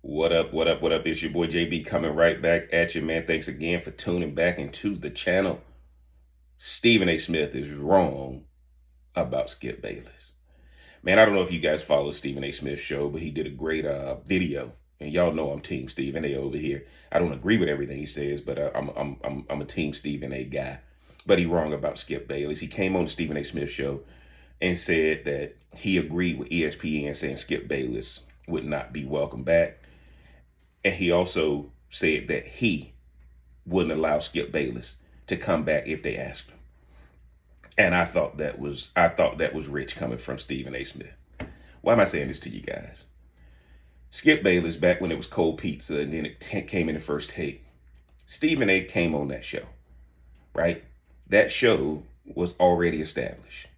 What up? What up? What up? It's your boy JB coming right back at you, man. Thanks again for tuning back into the channel. Stephen A. Smith is wrong about Skip Bayless. Man, I don't know if you guys follow Stephen A. Smith's show, but he did a great video. And y'all know I'm Team Stephen A. over here. I don't agree with everything he says, but I'm a Team Stephen A. guy. But he wrong about Skip Bayless. He came on the Stephen A. Smith show and said that he agreed with ESPN saying Skip Bayless would not be welcome back. And he also said that he wouldn't allow Skip Bayless to come back if they asked him. And I thought that was rich coming from Stephen A. Smith. Why am I saying this to you guys? Skip Bayless, back when it was Cold Pizza and then it came in the First Take, Stephen A. came on that show, right? That show was already established.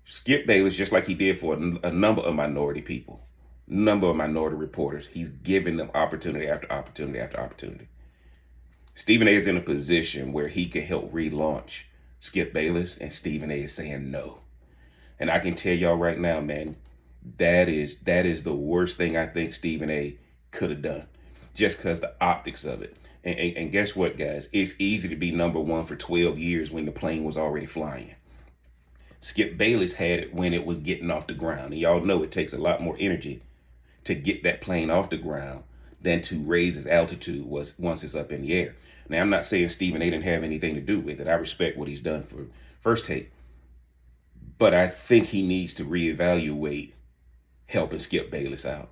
Skip Bayless, just like he did for a number of minority people, number of minority reporters, he's giving them opportunity after opportunity after opportunity. Stephen A. is in a position where he can help relaunch Skip Bayless, and Stephen A. is saying no. And I can tell y'all right now, man, that is the worst thing I think Stephen A. could have done, just because the optics of it. And guess what, guys? It's easy to be number one for 12 years when the plane was already flying. Skip Bayless had it when it was getting off the ground. And y'all know it takes a lot more energy to get that plane off the ground than to raise its altitude once it's up in the air. Now, I'm not saying Stephen A. didn't have anything to do with it. I respect what he's done for First Take. But I think he needs to reevaluate helping Skip Bayless out,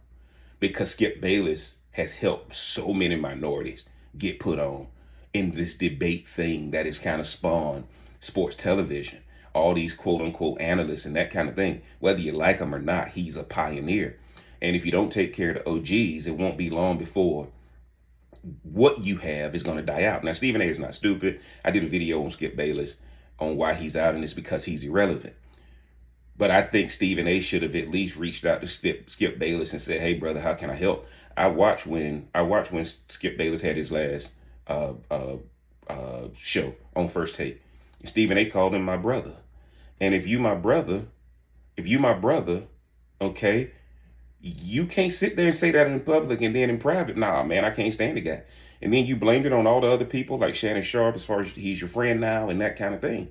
because Skip Bayless has helped so many minorities get put on in this debate thing that has kind of spawned sports television. All these quote unquote analysts and that kind of thing, whether you like him or not, he's a pioneer. And if you don't take care of the OGs, it won't be long before what you have is going to die out. Now, Stephen A. is not stupid. I did a video on Skip Bayless on why he's out, and it's because he's irrelevant. But I think Stephen A. should have at least reached out to Skip Bayless and said, "Hey, brother, how can I help?" I watched when Skip Bayless had his last show on First Take. Stephen A. called him my brother. And if you my brother, okay, you can't sit there and say that in public and then in private, nah, man, I can't stand the guy. And then you blamed it on all the other people like Shannon Sharp, as far as he's your friend now and that kind of thing.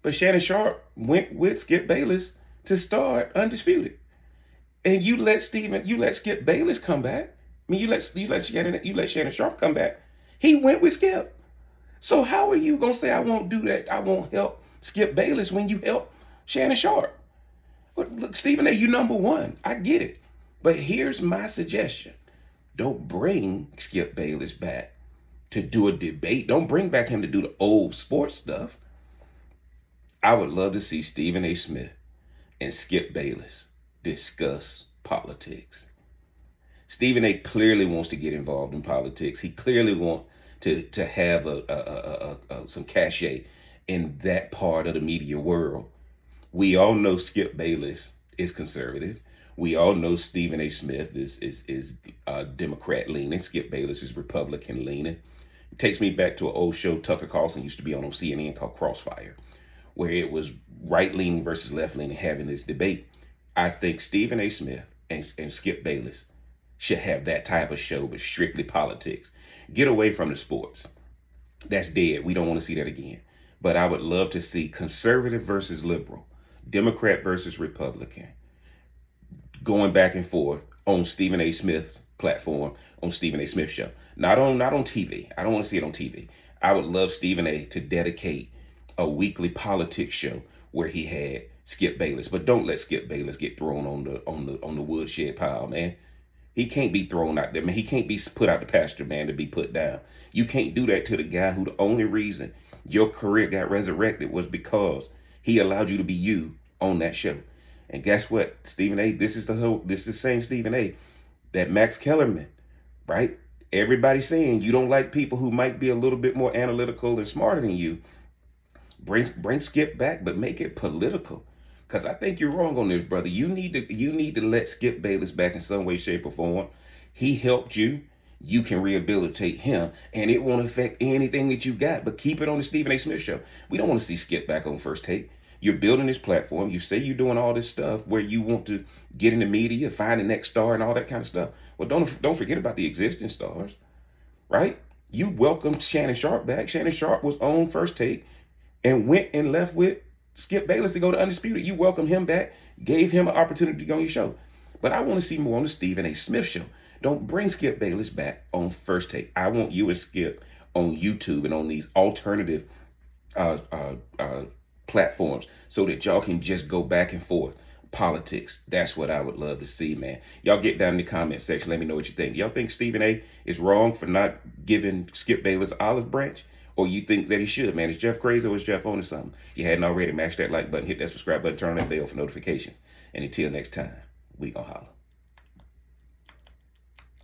But Shannon Sharp went with Skip Bayless to start Undisputed. And you let Skip Bayless come back. I mean, you let Shannon Sharp come back. He went with Skip. So how are you gonna say I won't do that? I won't help Skip Bayless when you help Shannon Sharp? But look, Stephen A., you number one. I get it. But here's my suggestion. Don't bring Skip Bayless back to do a debate. Don't bring back him to do the old sports stuff. I would love to see Stephen A. Smith and Skip Bayless discuss politics. Stephen A. clearly wants to get involved in politics. He clearly wants to have some cachet in that part of the media world. We all know Skip Bayless is conservative. We all know Stephen A. Smith is Democrat leaning. Skip Bayless is Republican leaning. It takes me back to an old show Tucker Carlson used to be on CNN called Crossfire, where it was right leaning versus left leaning having this debate. I think Stephen A. Smith and Skip Bayless should have that type of show, but strictly politics. Get away from the sports. That's dead. We don't want to see that again. But I would love to see conservative versus liberal, Democrat versus Republican, going back and forth on Stephen A. Smith's platform, on Stephen A. Smith's show. Not on TV. I don't want to see it on TV. I would love Stephen A. to dedicate a weekly politics show where he had Skip Bayless. But don't let Skip Bayless get thrown on the woodshed pile, man. He can't be thrown out there, man. He can't be put out the pasture, man, to be put down. You can't do that to the guy who the only reason your career got resurrected was because he allowed you to be you on that show. And guess what, Stephen A., this is the same Stephen A. that Max Kellerman, right? Everybody's saying you don't like people who might be a little bit more analytical and smarter than you. Bring Skip back, but make it political. Because I think you're wrong on this, brother. You need to let Skip Bayless back in some way, shape, or form. He helped you. You can rehabilitate him, and it won't affect anything that you got. But keep it on the Stephen A. Smith show. We don't want to see Skip back on First Take. You're building this platform. You say you're doing all this stuff where you want to get in the media, find the next star and all that kind of stuff. Well, don't forget about the existing stars, right? You welcomed Shannon Sharp back. Shannon Sharp was on First Take and went and left with Skip Bayless to go to Undisputed. You welcomed him back, gave him an opportunity to go on your show. But I want to see more on the Stephen A. Smith show. Don't bring Skip Bayless back on First Take. I want you and Skip on YouTube and on these alternative uh, uh, uh, platforms so that y'all can just go back and forth. Politics. That's what I would love to see, man. Y'all get down in the comment section. Let me know what you think. Y'all think Stephen A. is wrong for not giving Skip Bayless olive branch? Or you think that he should, man? Is Jeff crazy or is Jeff on to something? If you hadn't already, mash that like button, hit that subscribe button, turn on that bell for notifications. And until next time, we gonna holler.